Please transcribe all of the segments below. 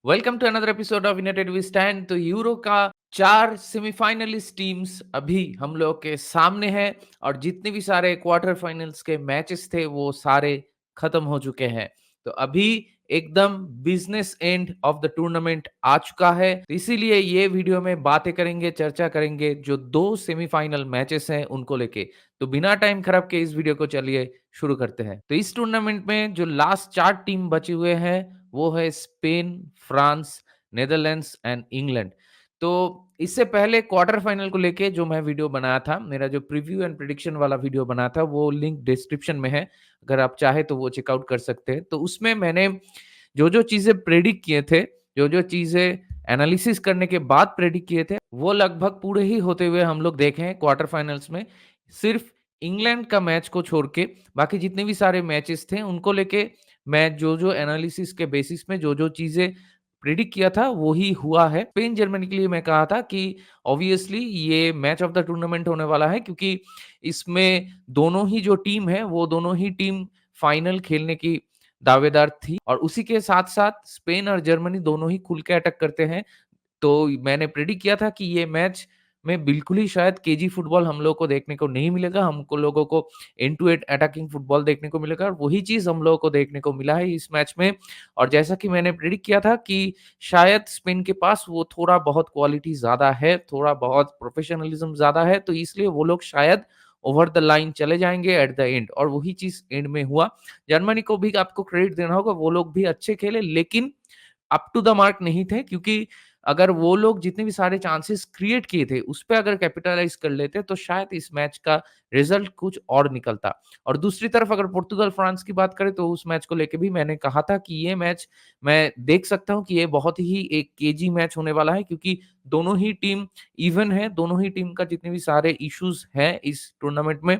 Welcome to another episode of United We Stand. तो Euro का 4 semifinalist teams अभी हम लोग के सामने है और जितने भी सारे क्वार्टर फाइनल्स के मैचेस थे वो सारे खत्म हो चुके हैं। तो अभी एकदम business end of the tournament आ चुका है, तो इसीलिए ये वीडियो में बातें करेंगे, चर्चा करेंगे जो 2 सेमीफाइनल मैचेस हैं उनको लेके। तो बिना टाइम खराब के इस वीडियो को चलिए शुरू करते हैं। तो इस टूर्नामेंट में जो लास्ट 4 टीम बचे हुए हैं वो है Spain, France, Netherlands and England. तो इससे पहले क्वार्टर फाइनल को लेके जो मैं वीडियो बनाया था, मेरा जो प्रीव्यू एंड प्रेडिक्शन वाला वीडियो बना था, वो लिंक डिस्क्रिप्शन में है। अगर आप चाहे तो वो चेकआउट कर सकते हैं। तो उसमें मैंने जो चीजें प्रेडिक्ट किए थे, जो चीजें एनालिसिस करने के बाद प्रेडिक्ट किए थे, वो लगभग पूरे ही होते हुए हम लोग देखे हैं क्वार्टर फाइनल्स में। सिर्फ इंग्लैंड का मैच को छोड़ के बाकी जितने भी सारे मैचेस थे उनको लेके मैं जो एनालिसिस के बेसिस में जो चीजें प्रेडिक्ट किया था वो ही हुआ है। स्पेन जर्मनी के लिए मैं कहा था कि ऑब्वियसली ये मैच ऑफ द टूर्नामेंट होने वाला है, क्योंकि इसमें दोनों ही जो टीम है वो दोनों ही टीम फाइनल खेलने की दावेदार थी और उसी के साथ-साथ स्पेन और जर्मनी दोनों ही खुल के अटैक करते हैं। तो मैंने प्रेडिक्ट किया था कि ये मैच में बिल्कुल ही शायद केजी फुटबॉल हम लोगों को देखने को नहीं मिलेगा, हमको लोगों को end to end attacking football देखने को मिलेगा और वही चीज़ हम लोगों को देखने को मिला है इस मैच में। और जैसा कि मैंने प्रेडिक्ट किया था कि शायद स्पेन के पास वो थोड़ा बहुत क्वालिटी ज़्यादा है, थोड़ा बहुत प्रोफेशनलिज्म ज़्यादा है, तो इसलिए वो लोग शायद ओवर द लाइन चले जाएँगे एट द एंड और वही चीज़ एंड में हुआ। जर्मनी को भी आपको क्रेडिट देना होगा, वो लोग भी अच्छे खेले लेकिन अप टू द मार्क नहीं थे, क्योंकि अगर वो लोग जितने भी सारे चांसेस क्रिएट किए थे उस पे अगर कैपिटलाइज कर लेते तो शायद इस मैच का रिजल्ट कुछ और निकलता। और दूसरी तरफ अगर पुर्तगाल फ्रांस की बात करें तो उस मैच को लेके भी मैंने कहा था कि ये मैच मैं देख सकता हूँ कि ये बहुत ही एक केजी मैच होने वाला है, क्योंकि दोनों ही टीम इवन है, दोनों ही टीम का जितने भी सारे इश्यूज हैं इस टूर्नामेंट में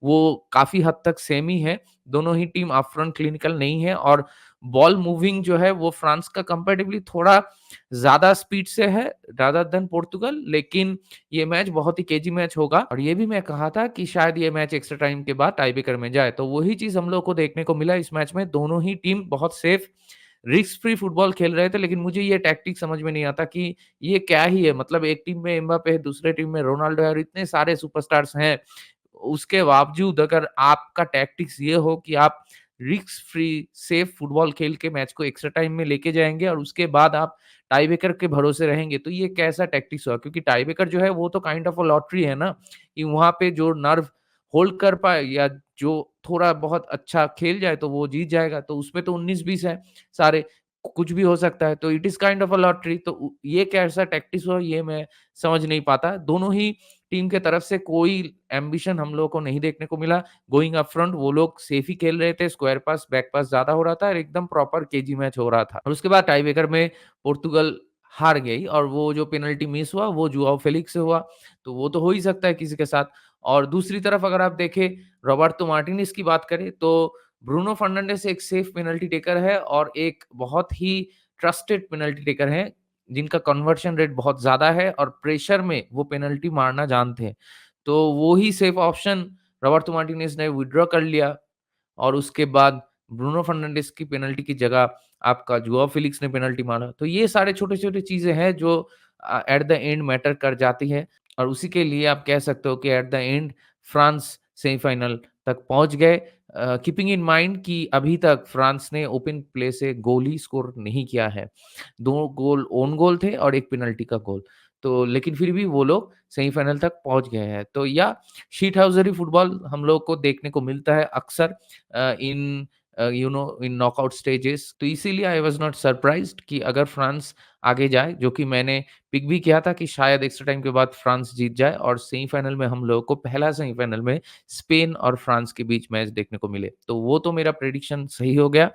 वो काफी हद तक सेम ही है। दोनों ही टीम अपफ्रंट क्लिनिकल नहीं है और बॉल मूविंग जो है वो फ्रांस का कंपैरेटिवली थोड़ा ज़्यादा स्पीड से है रादर देन पोर्तुगल, लेकिन ये मैच बहुत ही केजी मैच होगा और ये भी मैं कहा था कि शायद ये मैच एक्स्ट्रा टाइम के बाद टाई ब्रेकर में जाए। तो वही चीज़ हम लोग को देखने को मिला इस मैच में। दोनों ही टीम बहुत सेफ रिस्क फ्री फुटबॉल खेल रहे थे, लेकिन मुझे ये टैक्टिक समझ में नहीं आता कि ये क्या ही है? मतलब एक टीम में एम्बापे है, दूसरे टीम में रोनाल्डो है और इतने सारे सुपरस्टार्स हैं। उसके बावजूद अगर आपका टैक्टिक्स ये हो कि आप रिस्क फ्री सेफ फुटबॉल खेल के मैच को एक्स्ट्रा टाइम में लेके जाएँगे और उसके बाद आप टाई ब्रेकर के भरोसे रहेंगे, तो ये कैसा टैक्टिक्स हुआ? क्योंकि टाई ब्रेकर जो है वो तो काइंड ऑफ अ लॉटरी है ना, कि वहाँ पे जो नर्व होल्ड कर पाए या जो थोड़ा बहुत अच्छा खेल जाए तो वो जीत जाएगा। तो उसमें तो 19-20 है सारे, कुछ भी हो सकता है। तो it is kind of a lottery. तो ये कैसा टैक्टिक्स हुआ ये मैं समझ नहीं पाता। दोनों ही टीम के तरफ से कोई एम्बिशन हम लोगों को नहीं देखने को मिला। गोइंग अप फ्रंट वो लोग सेफ ही खेल रहे थे, स्क्वायर पास, बैक पास ज़्यादा हो रहा था और एकदम प्रॉपर केजी मैच हो रहा था। और उसके बाद टाई ब्रेकर में पोर्तुगल हार गई और वो जो पेनल्टी मिस हुआ वो जुआओ फेलिक्स से हुआ, तो वो तो हो ही सकता है किसी के साथ। और दूसरी तरफ अगर आप देखें रॉबर्टो मार्टिनेज की बात करें तो ब्रूनो फर्नांडिस एक सेफ पेनल्टी टेकर है और एक बहुत ही ट्रस्टेड पेनल्टी टेकर है, जिनका कन्वर्शन रेट बहुत ज़्यादा है और प्रेशर में वो पेनल्टी मारना जानते हैं। तो वो ही सेफ ऑप्शन रॉबर्टो मार्टिनेज ने विथड्रॉ कर लिया और उसके बाद ब्रूनो फर्नांडिस की पेनल्टी की जगह आपका जुआओ फेलिक्स ने पेनल्टी मारा। तो ये सारे छोटे-छोटे चीज़ें हैं जो एट द एंड मैटर कर जाती है और उसी के लिए आप कह सकते हो कि eight the and France semifinal तक पहुँच गए। कीपिंग इन माइंड कि अभी तक फ्रांस ने ओपन प्ले से गोल ही स्कोर नहीं किया है। 2 गोल ओन गोल थे और 1 पेनल्टी का गोल। तो लेकिन फिर भी वो लोग सेमीफाइनल तक पहुँच गए हैं। तो या शीट हाउसरी फुटबॉल हम लोग को देखने को मिलता है अक्सर इन इन नॉकआउट स्टेजेस। तो इसीलिए आई वाज़ नॉट सरप्राइज्ड कि अगर फ्रांस आगे जाए, जो कि मैंने पिक भी किया था कि शायद एक्स्ट्रा टाइम के बाद फ्रांस जीत जाए और सेमीफाइनल में हम लोगों को पहला सेमीफाइनल में स्पेन और फ्रांस के बीच मैच देखने को मिले। तो वो तो मेरा प्रेडिक्शन सही हो गया।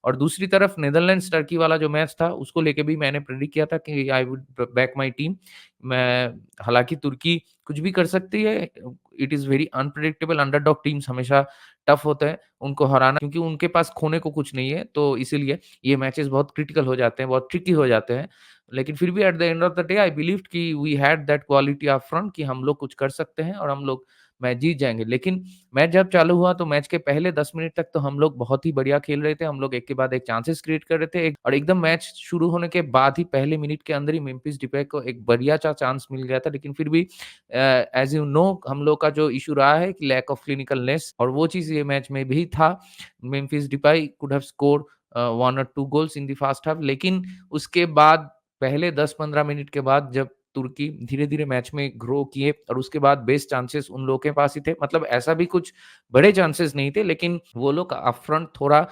और दूसरी तरफ नीदरलैंड्स टर्की वाला जो मैच था उसको लेके भी मैंने प्रेडिक्ट किया था कि I would back my team. मैं हालाँकि तुर्की कुछ भी कर सकती है, it is very unpredictable, underdog teams हमेशा टफ होता है उनको हराना, क्योंकि उनके पास खोने को कुछ नहीं है, तो इसीलिए ये मैचेस बहुत क्रिटिकल हो जाते हैं, बहुत ट्रिकी हो जाते हैं। लेकिन फिर भी at the end of the day I believed कि we had that quality up front कि हम लोग कुछ कर सकते हैं और हम लोग मैच जीत जाएँगे। लेकिन मैच जब चालू हुआ तो मैच के पहले 10 मिनट तक तो हम लोग बहुत ही बढ़िया खेल रहे थे। हम लोग एक के बाद एक चांसेस क्रिएट कर रहे थे और एकदम मैच शुरू होने के बाद ही पहले मिनट के अंदर ही मेम्फिस डिपाई को एक बढ़िया-सा चांस मिल गया था। लेकिन फिर भी एज़ यू नो हम लोग का जो इश्यू रहा है कि लैक ऑफ क्लिनिकलनेस और वो चीज़ ये मैच में भी था। Memphis Depay could have scored 1 और 2 goals in the first half, लेकिन उसके बाद पहले 10-15 मिनट के बाद जब तुर्की धीरे-धीरे मैच में ग्रो किए और उसके बाद बेस्ट चांसेस उन लोगों के पास ही थे। मतलब ऐसा भी कुछ बड़े चांसेस नहीं थे, लेकिन वो लोग अप फ्रंट थोड़ा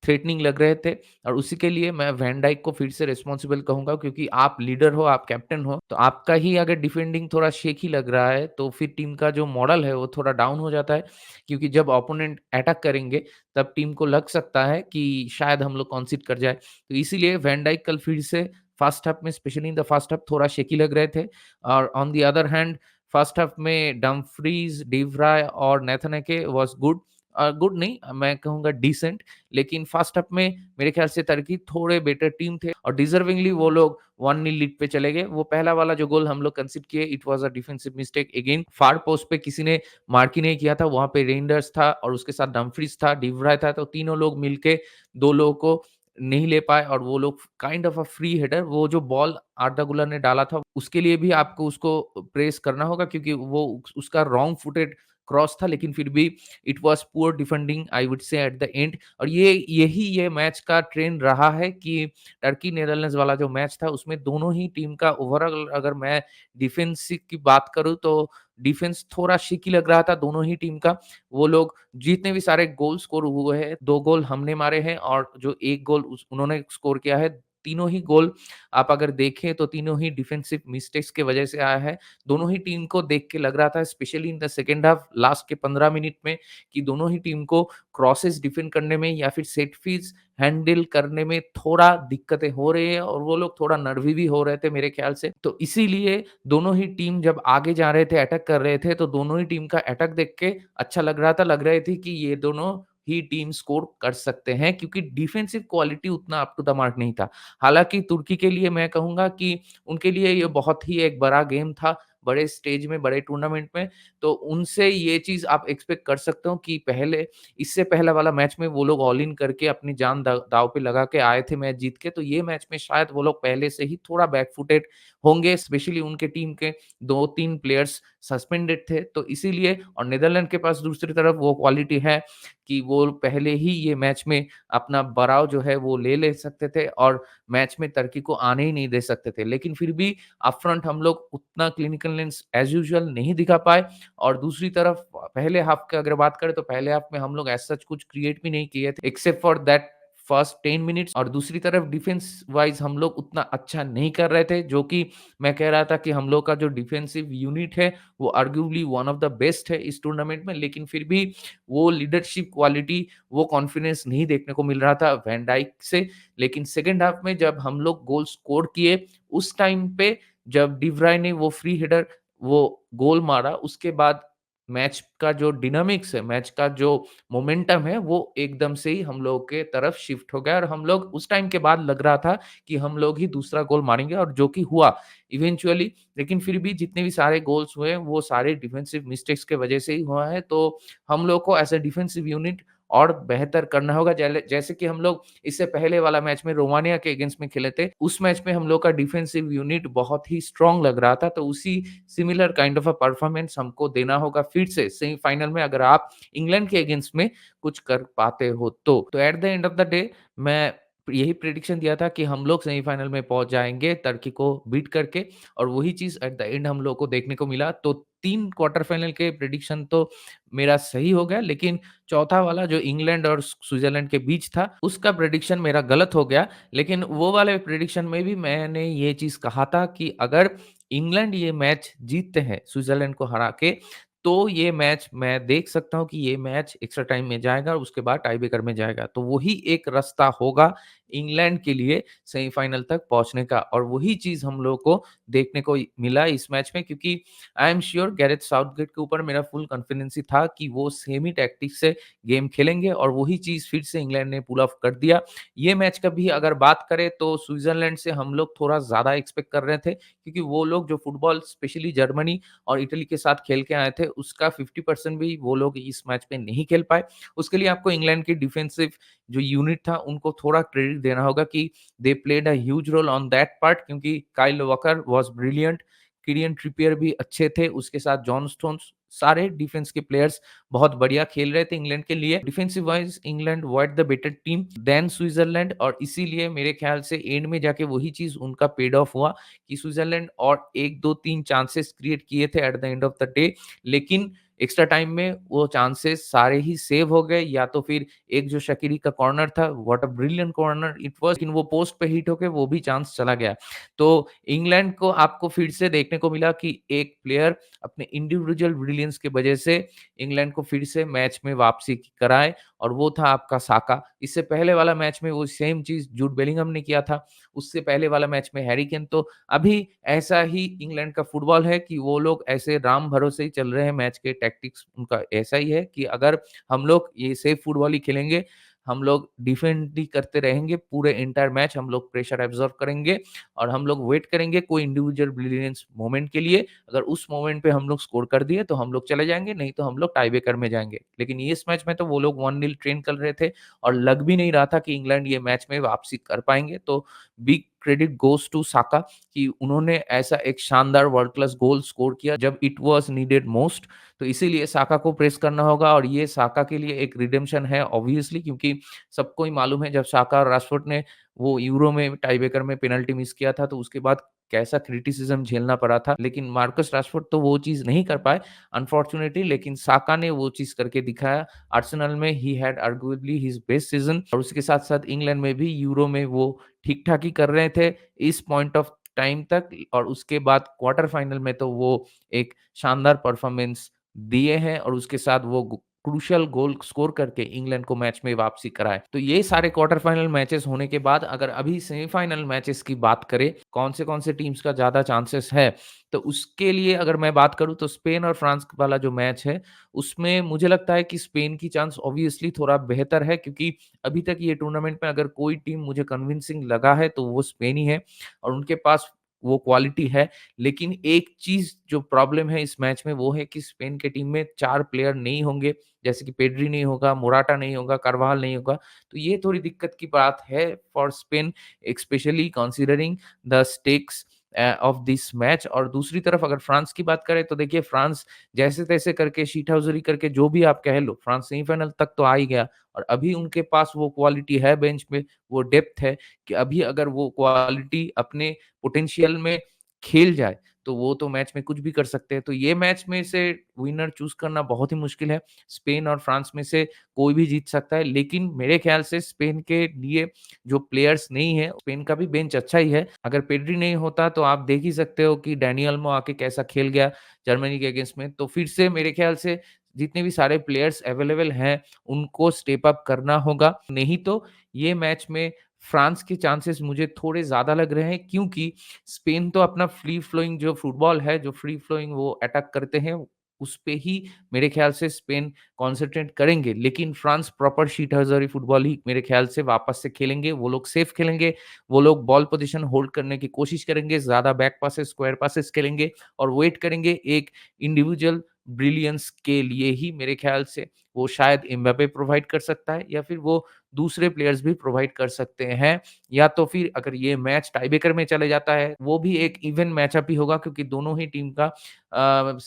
थ्रेटनिंग लग रहे थे और उसी के लिए मैं वैन डाइक को फिर से रिस्पॉन्सिबल कहूँगा, क्योंकि आप लीडर हो, आप कैप्टन हो, तो आपका ही अगर डिफेंडिंग थोड़ा शेकी लग रहा है, तो फिर टीम का जो मॉडल है वो थोड़ा डाउन हो जाता है। क्योंकि जब ओपोनेंट अटैक करेंगे, तब टीम को लग सकता है कि शायद हम लोग कॉन्सीड कर जाएँ। तो इसीलिए वैन डाइक कल फिर से फर्स्ट हाफ में, specially in the first half थोड़ा शेकी लग रहे थे और on the other hand first half में डम्फ्रीज़, डिवराय और Nathan Ake was good. Good नहीं, मैं कहूँगा डिसेंट, लेकिन फर्स्ट हाफ में मेरे ख्याल से टर्की थोड़े बेटर टीम थे और डिज़र्विंगली वो लोग 1-0 लीड पे चले गए। वो पहला वाला जो गोल हम लोग कंसीड किए, it was a defensive mistake again. Far post पे किसी ने मार्क ही नहीं किया था, वहाँ पे रेंडर्स था और उसके साथ डम्फ्रीज़ था, डिवराय था, तो तीनों लोग मिलके 2 लोगों को नहीं ले पाए और वो लोग kind of a free header, वो जो बॉल आर्दा गुलर ने डाला था, उसके लिए भी आपको उसको प्रेज़ करना होगा, क्योंकि वो उसका रॉन्ग फुटेड क्रॉस था, लेकिन फिर भी it was poor defending I would say eight the and. और ये मैच का ट्रेंड रहा है कि टर्की नीदरलैंड्स वाला जो मैच था, उसमें दोनों ही टीम का ओवरऑल अगर मैं डिफेंस की बात करूँ, तो डिफेंस थोड़ा शेकी लग रहा था दोनों ही टीम का। वो लोग जितने भी सारे गोल स्कोर हुए हैं, 2 गोल हमने मारे हैं और जो 1 गोल उन्होंने स्कोर किया है, तीनों ही गोल आप अगर देखें तो तीनों ही डिफेंसिव मिस्टेक्स की वजह से आया है। दोनों ही टीम को देख के लग रहा था, specially in the second half last के 15 मिनट में, कि दोनों ही टीम को क्रॉसेस डिफेंड करने में या फिर सेट पीस हैंडल करने में थोड़ा दिक्कतें हो रही है और वो लोग थोड़ा नर्वी भी हो रहे थे मेरे ख्याल से। तो इसीलिए दोनों ही टीम जब आगे जा रहे थे, अटैक कर रहे थे, तो दोनों ही टीम का अटैक देख के अच्छा लग रहा था। लग रहे थे कि ये दोनों ही टीम स्कोर कर सकते हैं, क्योंकि डिफेंसिव क्वालिटी उतना अप टू द मार्क नहीं था। हालाँकि तुर्की के लिए मैं कहूँगा कि उनके लिए ये बहुत ही एक बड़ा गेम था, बड़े स्टेज में, बड़े टूर्नामेंट में, तो उनसे ये चीज़ आप एक्सपेक्ट कर सकते हो कि पहले इससे पहला वाला मैच में वो लोग ऑल इन करके अपनी जान दाँव पे लगा के आए थे मैच जीत के, तो ये मैच में शायद वो लोग पहले से ही थोड़ा बैक फुटेड होंगे, स्पेशली उनके टीम के 2-3 प्लेयर्स सस्पेंडेड थे, तो इसीलिए। और नीदरलैंड के पास दूसरी तरफ वो क्वालिटी है कि वो पहले ही ये मैच में अपना बड़ाव जो है वो ले सकते थे और मैच में टर्की को आने ही नहीं दे सकते थे। लेकिन फिर भी अप फ्रंट हम लोग उतना क्लिनिकलनेस एज़ यूजुअल नहीं दिखा पाए और दूसरी तरफ पहले हाफ की अगर बात करें, तो पहले हाफ में हम लोग एज़ सच कुछ क्रिएट भी नहीं किए थे, except for that first 10 minutes. और दूसरी तरफ डिफेंस वाइज़ हम लोग उतना अच्छा नहीं कर रहे थे, जो कि मैं कह रहा था कि हम लोग का जो डिफेंसिव यूनिट है, वो arguably one of the best है इस टूर्नामेंट में। लेकिन फिर भी वो लीडरशिप क्वालिटी, वो कॉन्फिडेंस नहीं देखने को मिल रहा था वैन डाइक से। लेकिन सेकंड हाफ में जब हम लोग गोल स्कोर किए, उस टाइम पे जब डी ब्रुयने ने वो फ्री हेडर वो गोल मारा, उसके बाद मैच का जो डायनामिक्स है, मैच का जो मोमेंटम है, वो एकदम से ही हम लोग के तरफ शिफ्ट हो गया और हम लोग उस टाइम के बाद लग रहा था कि हम लोग ही दूसरा गोल मारेंगे, और जो कि हुआ इवेंचुअली। लेकिन फिर भी जितने भी सारे गोल्स हुए, वो सारे डिफेंसिव मिस्टेक्स के वजह से ही हुआ है। तो हम लोग को एज़ अ डिफेंसिव यूनिट और बेहतर करना होगा। जैसे कि हम लोग इससे पहले वाला मैच में रोमानिया के अगेंस्ट में खेले थे, उस मैच में हम लोग का डिफेंसिव यूनिट बहुत ही स्ट्रॉन्ग लग रहा था, तो उसी similar kind of a performance हमको देना होगा फिर से सेमीफाइनल में, अगर आप इंग्लैंड के अगेंस्ट में कुछ कर पाते हो तो। तो eight the end of the day मैं यही प्रेडिक्शन दिया था कि हम लोग सेमीफाइनल में पहुँच जाएँगे टर्की को बीट करके, और वही चीज़ एट द एंड हम लोग को देखने को मिला। तो 3 क्वार्टर फाइनल के प्रेडिक्शन तो मेरा सही हो गया, लेकिन चौथा वाला जो इंग्लैंड और स्विट्ज़रलैंड के बीच था, उसका प्रेडिक्शन मेरा गलत हो गया। लेकिन वो वाले प्रेडिक्शन में भी मैंने ये चीज़ कहा था कि अगर इंग्लैंड ये मैच जीतते हैं स्विट्ज़रलैंड को हरा के, तो ये मैच मैं देख सकता हूँ कि ये मैच एक्स्ट्रा टाइम में जाएगा और उसके बाद टाई ब्रेकर में जाएगा। तो वही एक रास्ता होगा इंग्लैंड के लिए सेमीफाइनल तक पहुँचने का और वही चीज़ हम लोगों को देखने को मिला इस मैच में क्योंकि I am sure Gareth Southgate के ऊपर मेरा फुल कॉन्फिडेंस ही था कि वो सेम ही टैक्टिक्स से गेम खेलेंगे और वही चीज़ फिर से इंग्लैंड ने पुल ऑफ कर दिया। ये मैच का भी अगर बात करें तो स्विट्ज़रलैंड से हम लोग थोड़ा ज़्यादा एक्सपेक्ट कर रहे थे क्योंकि वो लोग जो फुटबॉल स्पेशली जर्मनी और इटली के साथ खेल के आए थे उसका 50% भी वो लोग इस मैच में नहीं खेल पाए। उसके लिए आपको इंग्लैंड की डिफेंसिव जो यूनिट था उनको थोड़ा क्रेडिट देना होगा कि they played a huge role on that part क्योंकि Kyle Walker was brilliant, Kieran Trippier भी अच्छे थे, उसके साथ जॉन स्टोन्स सारे डिफेंस के प्लेयर्स बहुत बढ़िया खेल रहे थे इंग्लैंड के लिए। Defensive wise England were the better team than Switzerland और इसीलिए मेरे ख्याल से एंड में जाके वही चीज़ उनका पेड ऑफ हुआ कि स्विट्ज़रलैंड और 1, 2, 3 चांसेस क्रिएट किए थे eight the end of the day लेकिन एक्स्ट्रा टाइम में वो चांसेस सारे ही सेव हो गए या तो फिर एक जो शकीरी का कॉर्नर था, what a brilliant corner it was लेकिन वो पोस्ट पे हिट होके वो भी चांस चला गया। तो इंग्लैंड को आपको फिर से देखने को मिला कि एक प्लेयर अपने इंडिविजुअल ब्रिलियंस की वजह से इंग्लैंड को फिर से मैच में वापसी कराए और वो था आपका साका। इससे पहले वाला मैच में वो सेम चीज़ जूड बेलिंघम ने किया था। उससे पहले वाला मैच में हैरी केन तो अभी ऐसा ही इंग्लैंड का फुटबॉल है कि वो लोग ऐसे राम भरोसे ही चल रहे हैं मैच के टैक्टिक्स उनका ऐसा ही है कि अगर हम लोग ये सेफ फुटबॉल ही खेलेंगे, हम लोग डिफेंड ही करते रहेंगे पूरे एंटायर मैच हम लोग प्रेशर एब्ज़ॉर्ब करेंगे और हम लोग वेट करेंगे कोई इंडिविजुअल ब्रिलियंस मोमेंट के लिए। अगर उस मोमेंट पे हम लोग स्कोर कर दिए तो हम लोग चले जाएँगे, नहीं तो हम लोग टाई ब्रेकर में जाएँगे। लेकिन इस मैच में तो वो लोग 1-0 ट्रेल कर रहे थे और लग भी नहीं रहा था कि इंग्लैंड ये मैच में वापसी कर पाएँगे। तो बिग क्रेडिट गोज़ टू साका कि उन्होंने ऐसा एक शानदार वर्ल्ड क्लास गोल स्कोर किया जब इट वाज़ नीडेड मोस्ट। तो इसीलिए साका को प्रेज़ करना होगा और ये साका के लिए एक रिडेम्पशन है ऑब्वियसली क्योंकि सबको ही मालूम है जब साका और राशफोर्ड ने वो यूरो में टाई ब्रेकर में पेनल्टी मिस किया था तो उसके बाद कैसा क्रिटिसिज़्म झेलना पड़ा था। लेकिन मार्कस राशफोर्ड तो वो चीज़ नहीं कर पाए अनफॉर्च्यूनेटली लेकिन साका ने वो चीज़ करके दिखाया। आर्सेनल में ही had arguably his best season और उसके साथ-साथ इंग्लैंड में भी यूरो में वो ठीक-ठाक ही कर रहे थे इस पॉइंट ऑफ टाइम तक और उसके बाद क्वार्टर फाइनल में तो वो एक शानदार परफॉर्मेंस दिए हैं और उसके साथ वो क्रूशियल गोल स्कोर करके इंग्लैंड को मैच में वापसी कराए। तो ये सारे क्वार्टर फाइनल मैचेस होने के बाद अगर अभी सेमीफाइनल मैचेस की बात करें, कौन से टीम्स का ज़्यादा चांसेस है, तो उसके लिए अगर मैं बात करूँ तो स्पेन और फ्रांस वाला जो मैच है, उसमें मुझे लगता है कि स्पेन की चांस ऑब्वियसली थोड़ा बेहतर है क्योंकि अभी तक ये टूर्नामेंट में अगर कोई टीम मुझे कन्विंसिंग लगा है तो वो स्पेन ही है और उनके पास वो क्वालिटी है। लेकिन एक चीज़ जो प्रॉब्लम है इस मैच में वो है कि स्पेन की टीम में 4 प्लेयर नहीं होंगे, जैसे कि पेड्री नहीं होगा, मोराटा नहीं होगा, कार्वाहाल नहीं होगा। तो ये थोड़ी दिक्कत की बात है for Spain specially considering the stakes of this match और दूसरी तरफ अगर फ्रांस की बात करें तो देखिए फ्रांस जैसे-तैसे करके शीट-हाउज़री करके जो भी आप कह लो, फ्रांस सेमीफाइनल तक तो आ ही गया और अभी उनके पास वो क्वालिटी है बेंच में, वो डेप्थ है कि अभी अगर वो क्वालिटी अपने पोटेंशियल में खेल जाए, तो वो तो मैच में कुछ भी कर सकते हैं। तो ये मैच में से विनर चूज़ करना बहुत ही मुश्किल है। स्पेन और फ्रांस में से कोई भी जीत सकता है, लेकिन मेरे ख्याल से स्पेन के लिए जो प्लेयर्स नहीं है, स्पेन का भी बेंच अच्छा ही है। अगर पेड्री नहीं होता तो आप देख ही सकते हो कि डैनी ओल्मो आके कैसा खेल गया जर्मनी के अगेंस्ट में। तो फिर से मेरे ख्याल से जितने भी सारे प्लेयर्स अवेलेबल हैं, उनको स्टेप अप करना होगा। नहीं तो ये मैच में फ्रांस के चांसेस मुझे थोड़े ज़्यादा लग रहे हैं क्योंकि स्पेन तो अपना फ्री फ्लोइंग जो फुटबॉल है, जो फ्री फ्लोइंग वो अटैक करते हैं, उस पे ही मेरे ख्याल से स्पेन कॉन्संट्रेट करेंगे। लेकिन फ्रांस प्रॉपर शीट-हज़ारी फुटबॉल ही मेरे ख्याल से वापस से खेलेंगे। वो लोग सेफ खेलेंगे, वो लोग बॉल पोज़ीशन होल्ड करने की कोशिश करेंगे, ज़्यादा बैक पासेस, स्क्वायर पासेस खेलेंगे और वेट करेंगे एक इंडिविजुअल ब्रिलियंस के लिए ही मेरे ख्याल से वो शायद एम्बापे प्रोवाइड कर सकता है या फिर वो दूसरे प्लेयर्स भी प्रोवाइड कर सकते हैं। या तो फिर अगर ये मैच टाई ब्रेकर में चले जाता है, वो भी एक इवन मैचअप ही होगा क्योंकि दोनों ही टीम का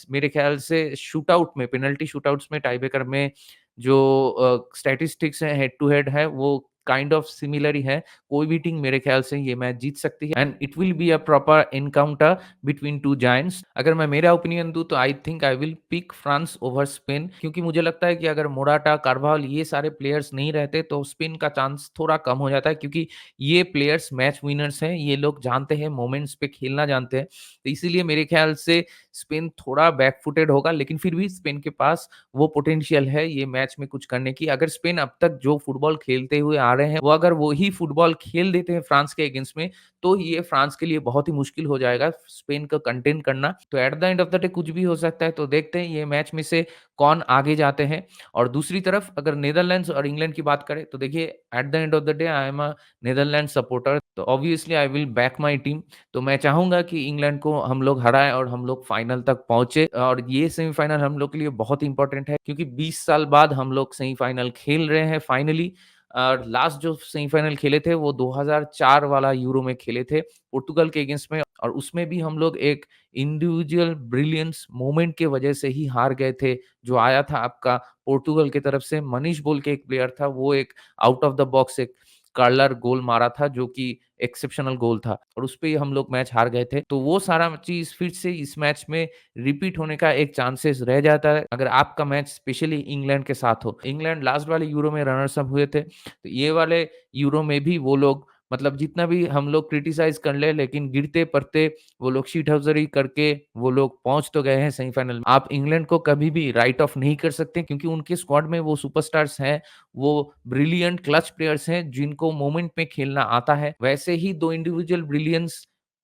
मेरे ख्याल से शूटआउट में पेनल्टी शूटआउट्स में टाई ब्रेकर में जो स्टैटिस्टिक्स है हेड टू हेड है, वो काइंड ऑफ सिमिलर ही है। कोई भी टीम मेरे ख्याल से ये मैच जीत सकती है and it will be a proper encounter between 2 giants. अगर मैं मेरा ओपिनियन दूँ तो I think I will pick France over Spain क्योंकि मुझे लगता है कि अगर मोराटा, कार्वाहाल ये सारे प्लेयर्स नहीं रहते तो स्पेन का चांस थोड़ा कम हो जाता है क्योंकि ये प्लेयर्स मैच विनर्स हैं, ये लोग जानते हैं मोमेंट्स पे खेलना जानते हैं। तो इसीलिए मेरे ख्याल से स्पेन थोड़ा बैक फुटेड होगा लेकिन फिर भी स्पेन के पास वो पोटेंशियल है ये मैच में कुछ करने की। अगर स्पेन अब तक जो फुटबॉल खेलते हुए आ रहे हैं, वो अगर वही फुटबॉल खेल देते हैं फ्रांस के अगेंस्ट में, तो ये फ्रांस के लिए बहुत ही मुश्किल हो जाएगा स्पेन को कंटेन करना। तो eight the end of the day कुछ भी हो सकता है, तो देखते हैं ये मैच में से कौन आगे जाते हैं। और दूसरी तरफ अगर नीदरलैंड्स और इंग्लैंड की बात करें, तो देखिए at the end of the day I am a Netherlands supporter, तो obviously I will back my team. तो मैं चाहूँगा कि इंग्लैंड को हम लोग हराएँ और हम लोग फाइनल तक पहुँचे, और ये सेमीफाइनल हम लोग के लिए बहुत इंपॉर्टेंट है, क्योंकि 20 साल बाद हम लोग सेमीफाइनल खेल रहे हैं फाइनली। और लास्ट जो सेमीफाइनल खेले थे वो 2004 वाला यूरो में खेले थे पुर्तगाल के अगेंस्ट में, और उसमें भी हम लोग एक इंडिविजुअल ब्रिलियंस मोमेंट के वजह से ही हार गए थे, जो आया था आपका पोर्तुगल की तरफ से। मनीष बोल के एक प्लेयर था, वो एक आउट ऑफ द बॉक्स एक कर्लर गोल मारा था, जो कि एक्सेप्शनल गोल था, और उसपे ही हम लोग मैच हार गए थे। तो वो सारा चीज़ फिर से इस मैच में रिपीट होने का एक चांसेस रह जाता है, अगर आपका मैच स्पेशली इंग्लैंड के साथ हो। इंग्लैंड लास्ट वाले यूरो में रनर्स अप हुए थे, तो ये वाले यूरो में भी वो लोग, मतलब जितना भी हम लोग क्रिटिसाइज़ कर लें, लेकिन गिरते-पड़ते वो लोग शीटहाउसरी करके वो लोग पहुँच तो गए हैं सेमीफाइनल में। आप इंग्लैंड को कभी भी राइट ऑफ नहीं कर सकते, क्योंकि उनके स्क्वाड में वो सुपरस्टार्स हैं, वो ब्रिलियंट क्लच प्लेयर्स हैं, जिनको मोमेंट में खेलना आता है। वैसे ही 2 इंडिविजुअल ब्रिलियंस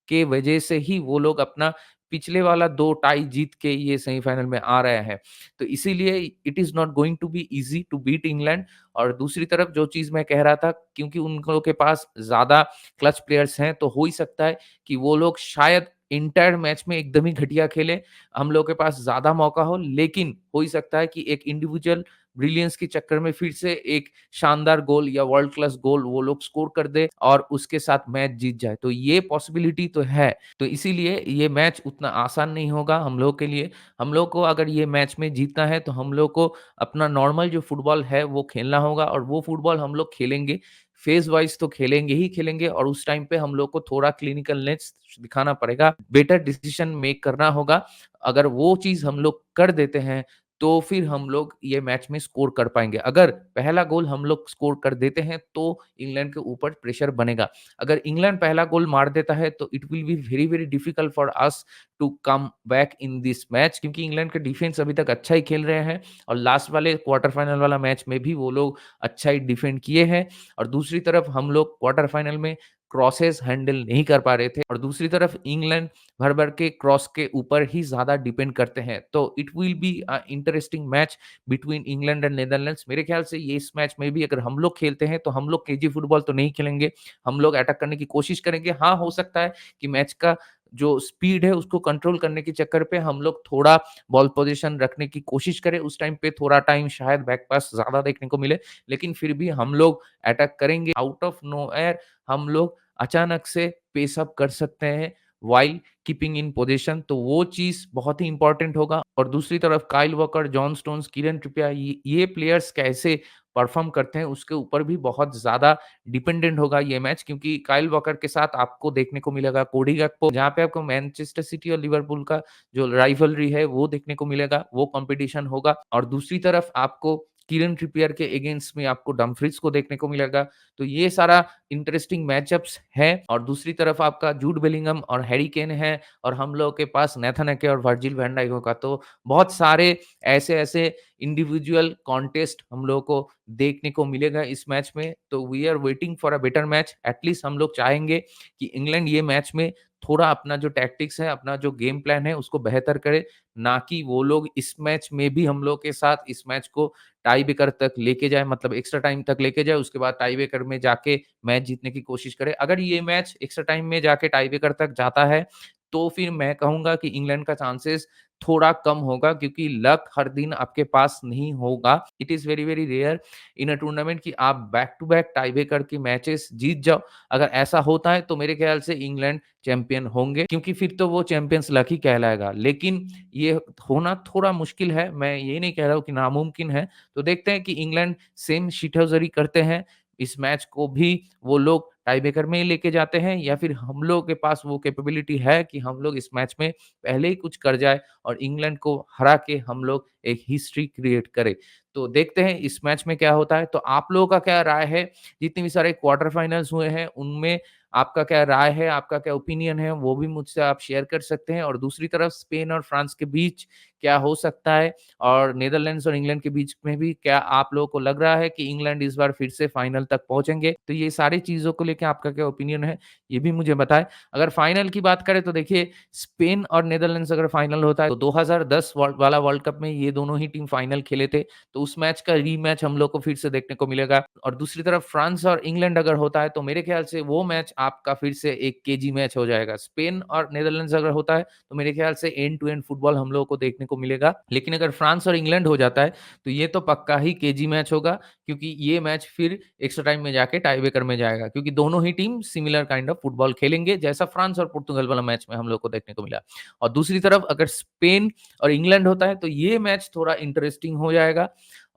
के वजह से ही वो लोग अपना पिछले वाला 2 टाई जीत के ये सेमीफाइनल में आ रहे हैं। तो इसीलिए it is not going to be easy to beat England. और दूसरी तरफ जो चीज़ मैं कह रहा था, क्योंकि उन लोगों के पास ज़्यादा क्लच प्लेयर्स हैं, तो हो ही सकता है कि वो लोग शायद एंटायर मैच में एकदम ही घटिया खेलें, हम लोग के पास ज़्यादा मौका हो, लेकिन हो ही सकता है कि एक इंडिविजुअल ब्रिलियंस के चक्कर में फिर से एक शानदार गोल या वर्ल्ड क्लास गोल वो लोग स्कोर कर दे और उसके साथ मैच जीत जाए। तो ये पॉसिबिलिटी तो है। तो इसीलिए ये मैच उतना आसान नहीं होगा हम लोग के लिए। हम लोग को अगर ये मैच में जीतना है, तो हम लोग को अपना नॉर्मल जो फुटबॉल है वो खेलना होगा, और वो फुटबॉल हम लोग खेलेंगे, फेज़ वाइज़ तो खेलेंगे ही खेलेंगे, और उस टाइम पे हम लोग को थोड़ा क्लिनिकलनेस दिखाना पड़ेगा, बेटर डिसीज़न मेक करना होगा। अगर वो चीज़ हम लोग कर देते हैं, तो फिर हम लोग ये मैच में स्कोर कर पाएँगे। अगर पहला गोल हम लोग स्कोर कर देते हैं, तो इंग्लैंड के ऊपर प्रेशर बनेगा। अगर इंग्लैंड पहला गोल मार देता है, तो it will be very, very difficult for us to come back in this match, क्योंकि इंग्लैंड का डिफेंस अभी तक अच्छा ही खेल रहे हैं, और लास्ट वाले क्वार्टर फाइनल वाला मैच में भी वो लोग अच्छा ही डिफेंड किए हैं। और दूसरी तरफ हम लोग क्वार्टर फाइनल में क्रॉसेस हैंडल नहीं कर पा रहे थे, और दूसरी तरफ इंग्लैंड भर-भर के क्रॉस के ऊपर ही ज़्यादा डिपेंड करते हैं। तो it will be a interesting match between England and Netherlands. मेरे ख्याल से ये इस मैच में भी अगर हम लोग खेलते हैं, तो हम लोग केजी फुटबॉल तो नहीं खेलेंगे, हम लोग अटैक करने की कोशिश करेंगे। हाँ, हो सकता है कि मैच का जो स्पीड है उसको कंट्रोल करने के चक्कर पे हम लोग थोड़ा बॉल पोज़ीशन रखने की कोशिश करें, उस टाइम पे थोड़ा टाइम शायद बैक पास ज़्यादा देखने को मिले, लेकिन फिर भी हम लोग अटैक करेंगे। आउट ऑफ नोवेयर हम लोग अचानक से पेस अप कर सकते हैं व्हाइल कीपिंग इन पोजीशन, तो वो चीज़ बहुत ही इम्पोर्टेंट होगा। और दूसरी तरफ काइल वॉकर, जॉन स्टोन्स, किरण ट्रिपियर, ये प्लेयर्स कैसे परफॉर्म करते हैं उसके ऊपर भी बहुत ज़्यादा डिपेंडेंट होगा ये मैच, क्योंकि काइल वॉकर के साथ आपको देखने को मिलेगा कोडी गक्पो, जहाँ पे आपको मैनचेस्टर सिटी और लिवरपूल का जो राइवलरी है वो देखने को मिलेगा, वो कॉम्पिटिशन होगा। और दूसरी तरफ आपको किरण ट्रिपियर के अगेंस्ट में आपको डमफ्रीज को देखने को मिलेगा। तो ये सारा इंटरेस्टिंग मैचअप्स है। और दूसरी तरफ आपका जूड बेलिंगम और हैरी केन है, और हम लोगों के पास नेथन एके और वर्जिल वैन डाइक होगा। तो बहुत सारे ऐसे-ऐसे इंडिविजुअल कॉन्टेस्ट हम लोगों को देखने को मिलेगा इस मैच में। तो we are waiting for a better match. At least हम लोग चाहेंगे कि इंग्लैंड ये मैच में थोड़ा अपना जो टैक्टिक्स है, अपना जो गेम प्लान है उसको बेहतर करे, ना कि वो लोग इस मैच में भी हम लोग के साथ इस मैच को टाई ब्रेकर तक लेके जाए, मतलब एक्स्ट्रा टाइम तक लेके जाए, उसके बाद टाई ब्रेकर में जाके मैच जीतने की कोशिश करे। अगर ये मैच एक्स्ट्रा टाइम में जाके टाई ब्रेकर तक जाता है, तो फिर मैं कहूँगा कि इंग्लैंड का चांसेस थोड़ा कम होगा, क्योंकि लक हर दिन आपके पास नहीं होगा। It is very, very rare in a tournament कि आप back to back tie breaker के मैचेस जीत जाओ। अगर ऐसा होता है, तो मेरे ख्याल से इंग्लैंड चैंपियन होंगे, क्योंकि फिर तो वो चैंपियंस लक ही कहलाएगा। लेकिन ये होना थोड़ा मुश्किल है, मैं ये नहीं कह रहा हूँ कि नामुमकिन है। तो देखते हैं कि इंग्लैंड सेम शिटोज़री करते हैं, इस मैच को भी वो लोग टाई ब्रेकर में ही लेके जाते हैं, या फिर हम लोगों के पास वो कैपेबिलिटी है कि हम लोग इस मैच में पहले ही कुछ कर जाए और इंग्लैंड को हरा के हम लोग एक हिस्ट्री क्रिएट करें। तो देखते हैं इस मैच में क्या होता है। तो आप लोगों का क्या राय है? जितने भी सारे क्वार्टर फाइनल्स हुए हैं, उनमें आपका क्या राय है, आपका क्या ओपिनियन है, वो भी मुझसे आप शेयर कर सकते हैं। और दूसरी तरफ स्पेन और फ्रांस के बीच क्या हो सकता है? और नीदरलैंड्स और इंग्लैंड के बीच में भी क्या आप लोगों को लग रहा है कि इंग्लैंड इस बार फिर से फाइनल तक पहुँचेंगे? तो ये सारी चीज़ों को लेके आपका क्या ओपिनियन है? ये भी मुझे बताएँ। अगर फाइनल की बात करें तो देखिए स्पेन और नीदरलैंड्स अगर फाइनल होता है तो 2010 वर्ल्ड कप में ये दोनों ही टीम फाइनल खेले थे। तो उस मैच का रीमैच हम लोग को फिर से देखने को मिलेगा और दूसरी तरफ फ्रांस और इंग्लैंड अगर होता है तो मेरे ख्याल से वो मैच आपका फिर से एक केजी मैच हो जाएगा। स्पेन और नीदरलैंड्स अगर होता है तो मेरे ख्याल से एंड टू एंड फुटबॉल हम लोगों को देखने को मिलेगा। लेकिन अगर फ्रांस और इंग्लैंड हो जाता है तो ये तो पक्का ही केजी मैच होगा क्योंकि ये मैच फिर एक्स्ट्रा टाइम में जाके टाई ब्रेकर में जाएगा क्योंकि दोनों ही team similar kind of football खेलेंगे जैसा फ्रांस और पुर्तगाल वाला मैच में हम लोग को देखने को मिला। और दूसरी तरफ अगर स्पेन और इंग्लैंड होता है तो ये मैच थोड़ा इंटरेस्टिंग हो जाएगा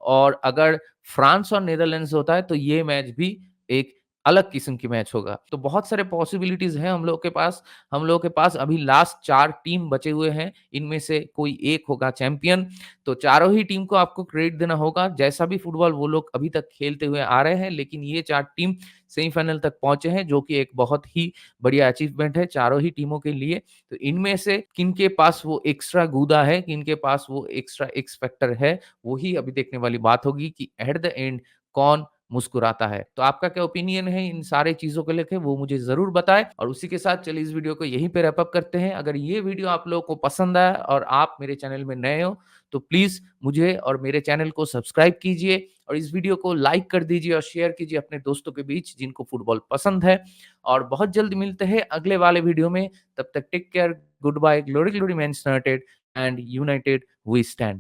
और अगर फ्रांस और नीदरलैंड्स होता है तो ये मैच भी एक अलग किस्म की मैच होगा। तो बहुत सारे पॉसिबिलिटीज़ हैं हम लोग के पास। हम लोग के पास अभी लास्ट 4 टीम बचे हुए हैं, इनमें से कोई एक होगा चैंपियन। तो चारों ही टीम को आपको क्रेडिट देना होगा, जैसा भी फुटबॉल वो लोग अभी तक खेलते हुए आ रहे हैं, लेकिन ये 4 टीम सेमीफाइनल तक पहुँचे हैं, जो कि एक बहुत ही बढ़िया अचीवमेंट है चारों ही टीमों के लिए। तो इनमें से किनके पास वो एक्स्ट्रा गूदा है, किनके पास वो एक्स्ट्रा एक्स फैक्टर है, वो ही अभी देखने वाली बात होगी कि एट द एंड कौन मुस्कुराता है। तो आपका क्या ओपिनियन है इन सारे चीज़ों को लेके वो मुझे ज़रूर बताएँ और उसी के साथ चलिए इस वीडियो को यहीं पे रैप अप करते हैं। अगर ये वीडियो आप लोगों को पसंद आया और आप मेरे चैनल में नए हो, तो प्लीज़ मुझे और मेरे चैनल को सब्सक्राइब कीजिए और इस वीडियो को लाइक कर दीजिए और शेयर कीजिए अपने दोस्तों के बीच जिनको फुटबॉल पसंद है। और बहुत जल्द मिलते हैं अगले वाले वीडियो में। तब तक take care, goodbye, glory glory Manchester United and United We stand.